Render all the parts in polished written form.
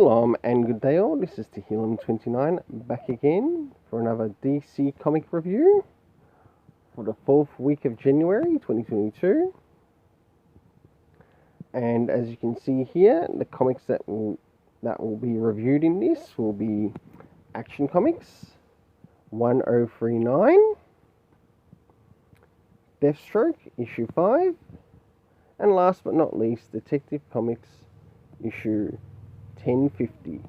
Shalom and good day all, this is Tehillim29 back again for another DC comic review for the 4th week of January 2022. And as you can see here, the comics that will be reviewed in this will be Action Comics 1039, Deathstroke issue 5, and last but not least, Detective Comics issue 1050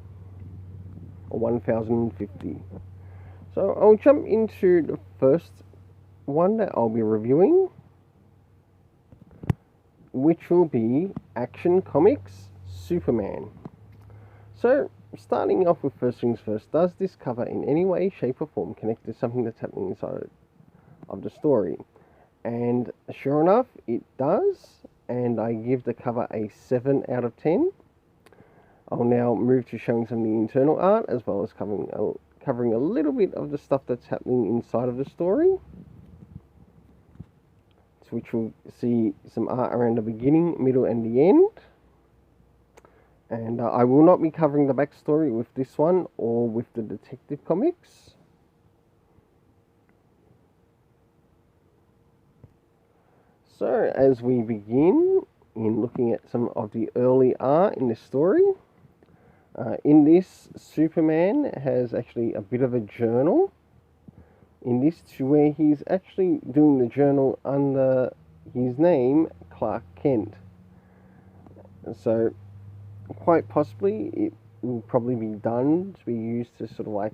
or 1050. So I'll jump into the first one that I'll be reviewing, which will be Action Comics Superman. So starting off with first things first, does this cover in any way, shape or form connect to something that's happening inside of the story? And sure enough, it does, and I give the cover a 7 out of 10. I'll now move to showing some of the internal art, as well as covering a little bit of the stuff that's happening inside of the story, which we'll see some art around the beginning, middle and the end. And I will not be covering the backstory with this one or with the Detective Comics. So as we begin in looking at some of the early art in this story, in this, Superman has actually a bit of a journal in this, to where he's actually doing the journal under his name, Clark Kent. So quite possibly it will probably be done to be used to sort of like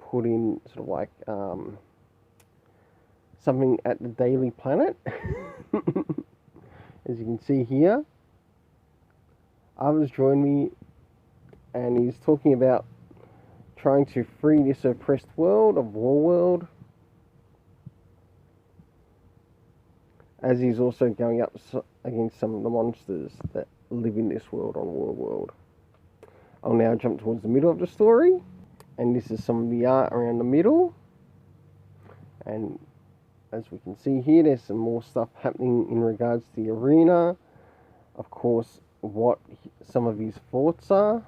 put in sort of like something at the Daily Planet. As you can see here, others join me, and he's talking about trying to free this oppressed world of Warworld, as he's also going up against some of the monsters that live in this world on Warworld. I'll now jump towards the middle of the story, and this is some of the art around the middle. And as we can see here, there's some more stuff happening in regards to the arena. Of course, what some of his thoughts are.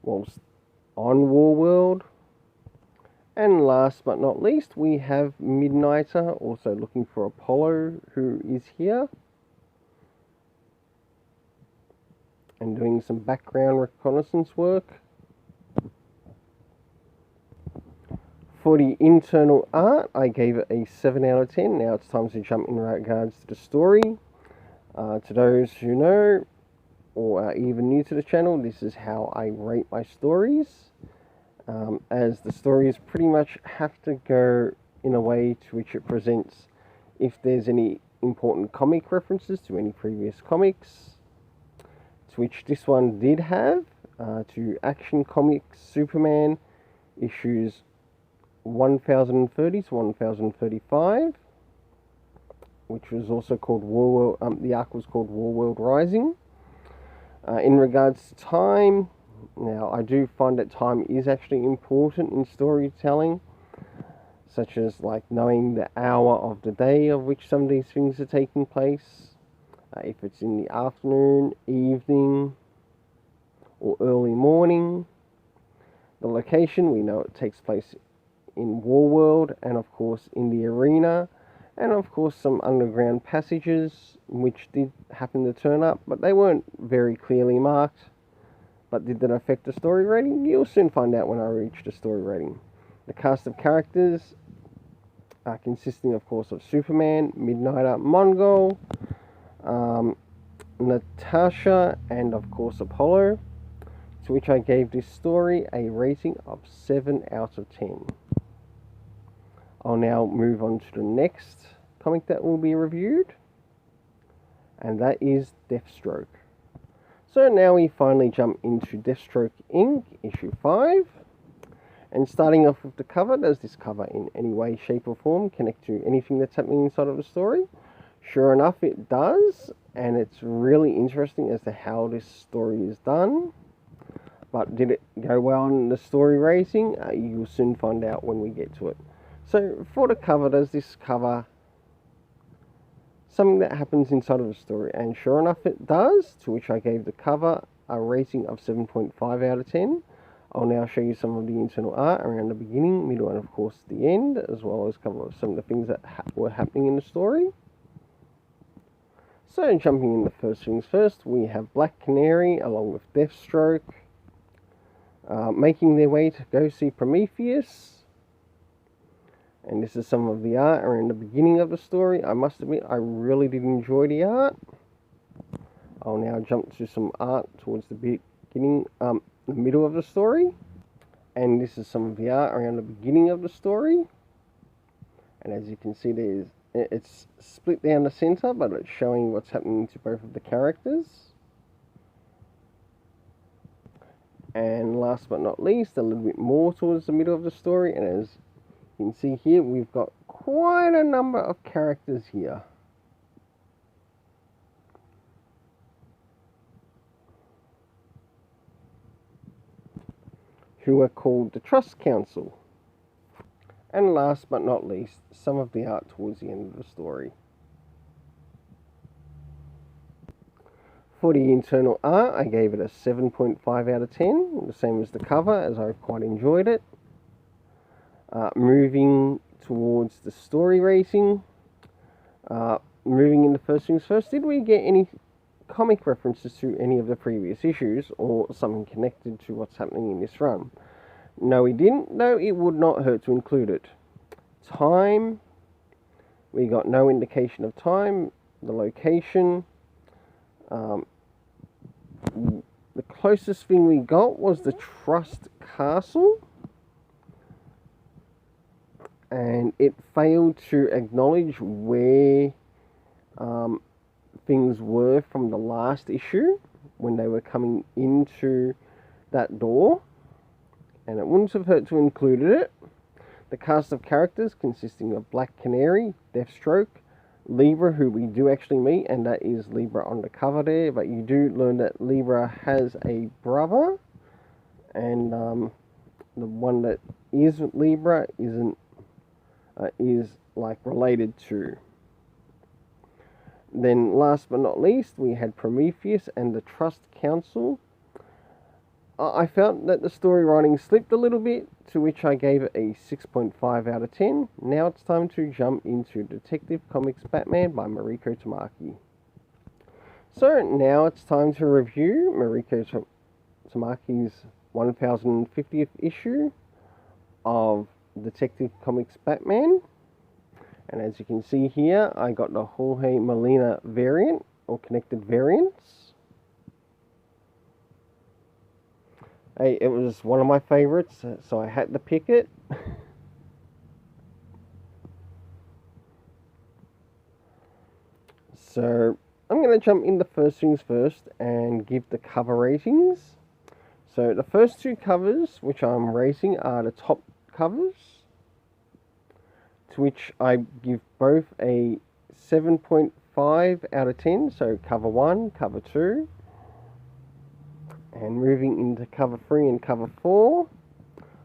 Whilst on Warworld. And last but not least, we have Midnighter also looking for Apollo, who is here and doing some background reconnaissance work. For the internal art, I gave it a 7 out of 10. Now it's time to jump in regards to the story. To those who know or are even new to the channel, this is how I rate my stories, as the stories pretty much have to go in a way to which it presents if there's any important comic references to any previous comics, to which this one did have, to Action Comics Superman issues 1030 to 1035, which was also called Warworld. The arc was called Warworld Rising. In regards to time, now I do find that time is actually important in storytelling, such as like knowing the hour of the day of which some of these things are taking place, if it's in the afternoon, evening, or early morning. The location, we know it takes place in Warworld, and of course in the arena, and of course some underground passages which did happen to turn up, but they weren't very clearly marked. But did that affect the story rating? You'll soon find out when I reach the story rating. The cast of characters are consisting, of course, of Superman, Midnighter, Mongol, Natasha, and of course Apollo, to which I gave this story a rating of 7 out of 10. I'll now move on to the next comic that will be reviewed, and that is Deathstroke. So now we finally jump into Deathstroke Inc. issue 5, and starting off with the cover, does this cover in any way, shape or form connect to anything that's happening inside of the story? Sure enough, it does, and it's really interesting as to how this story is done. But did it go well in the story rating? You'll soon find out when we get to it. So for the cover, does this cover something that happens inside of the story, and sure enough it does, to which I gave the cover a rating of 7.5 out of 10. I'll now show you some of the internal art around the beginning, middle, and of course the end, as well as cover some of the things that were happening in the story. So jumping in the first things first, we have Black Canary along with Deathstroke making their way to go see Prometheus. And this is some of the art around the beginning of the story. I must admit, I really did enjoy the art. I'll now jump to some art towards the beginning, the middle of the story. And this is some of the art around the beginning of the story. And as you can see, it's split down the center, but it's showing what's happening to both of the characters. And last but not least, a little bit more towards the middle of the story, and as you can see here, we've got quite a number of characters here. Who are called the Trust Council. And last but not least, some of the art towards the end of the story. For the internal art, I gave it a 7.5 out of 10, the same as the cover, as I've quite enjoyed it. Moving towards the story rating, moving into first things first, did we get any comic references to any of the previous issues, or something connected to what's happening in this run? No, we didn't, though it would not hurt to include it. Time, we got no indication of time. The location, the closest thing we got was the Trust Castle, and it failed to acknowledge where things were from the last issue when they were coming into that door, and it wouldn't have hurt to include it. The cast of characters consisting of Black Canary, Deathstroke, Libra, who we do actually meet, and that is Libra on the cover there, but you do learn that Libra has a brother, and the one that is Libra is like related to. Then last but not least, we had Prometheus and the Trust Council. I felt that the story writing slipped a little bit, to which I gave it a 6.5 out of 10. Now it's time to jump into Detective Comics Batman by Mariko Tamaki. So now it's time to review Mariko Tamaki's 1050th issue of Detective Comics Batman. And as you can see here, I got the Jorge Molina variant, or connected variants. Hey, it was one of my favorites, so I had to pick it. So I'm going to jump into first things first and give the cover ratings. So the first two covers which I'm rating are the top covers, to which I give both a 7.5 out of 10, so cover 1, cover 2. And moving into cover 3 and cover 4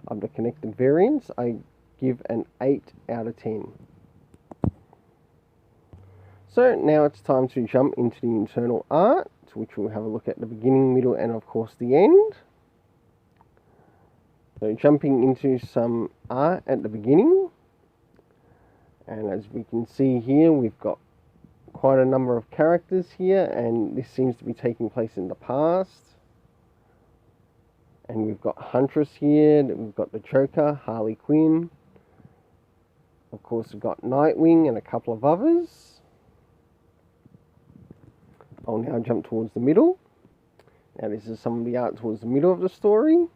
of the connected variants, I give an 8 out of 10. So now it's time to jump into the internal art, to which we'll have a look at the beginning, middle, and of course the end. So jumping into some art at the beginning, and as we can see here, we've got quite a number of characters here, and this seems to be taking place in the past. And we've got Huntress here, we've got the Joker, Harley Quinn. Of course, we've got Nightwing and a couple of others. I'll now jump towards the middle. Now this is some of the art towards the middle of the story.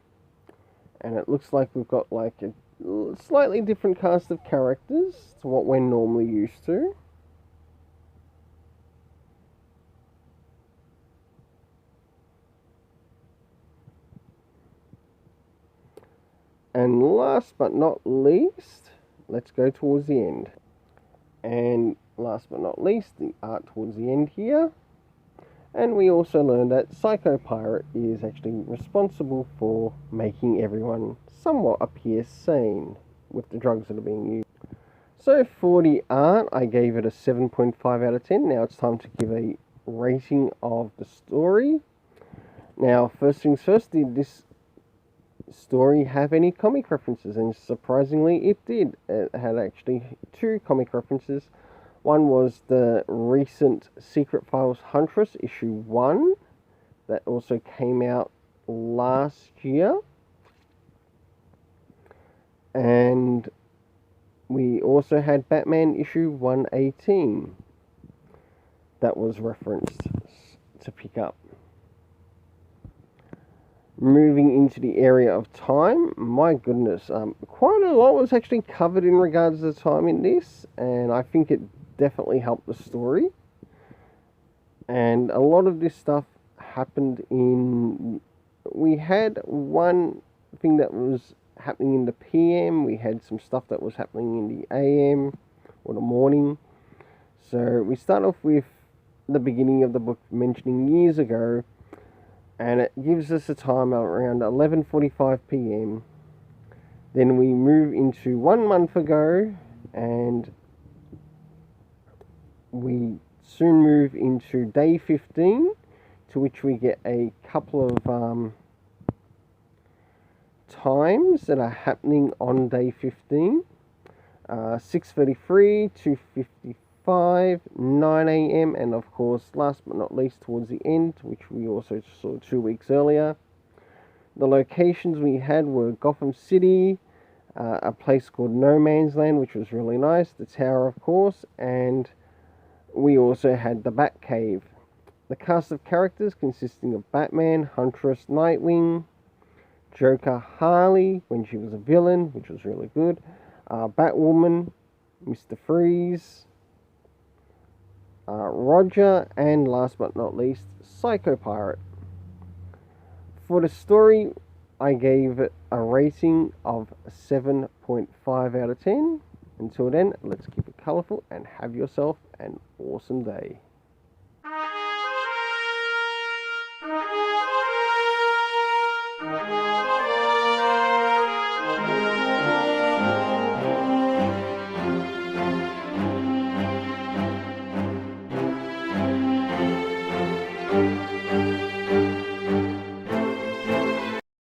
And it looks like we've got like a slightly different cast of characters to what we're normally used to. And last but not least, let's go towards the end. And last but not least, the art towards the end here. And we also learned that Psycho Pirate is actually responsible for making everyone somewhat appear sane with the drugs that are being used. So for the art, I gave it a 7.5 out of 10. Now it's time to give a rating of the story. Now, first things first, did this story have any comic references? And surprisingly, it did. It had actually 2 comic references. One was the recent Secret Files Huntress issue 1 that also came out last year. And we also had Batman issue 118 that was referenced to pick up. Moving into the area of time, my goodness, quite a lot was actually covered in regards to time in this, and I think it definitely helped the story. And a lot of this stuff happened in... We had one thing that was happening in the PM, we had some stuff that was happening in the AM, or the morning. So we start off with the beginning of the book mentioning years ago, and it gives us a time around 11:45 PM. Then we move into 1 month ago, and we soon move into day 15, to which we get a couple of times that are happening on day 15. 6:33, 2:55, 9 AM, and of course, last but not least, towards the end, which we also saw 2 weeks earlier. The locations we had were Gotham City, a place called No Man's Land, which was really nice, the Tower, of course, and we also had the Batcave. The cast of characters consisting of Batman, Huntress, Nightwing, Joker, Harley, when she was a villain, which was really good, Batwoman, Mr. Freeze, Roger, and last but not least, Psycho Pirate. For the story, I gave it a rating of 7.5 out of 10. Until then, let's keep it colourful and have yourself an awesome day.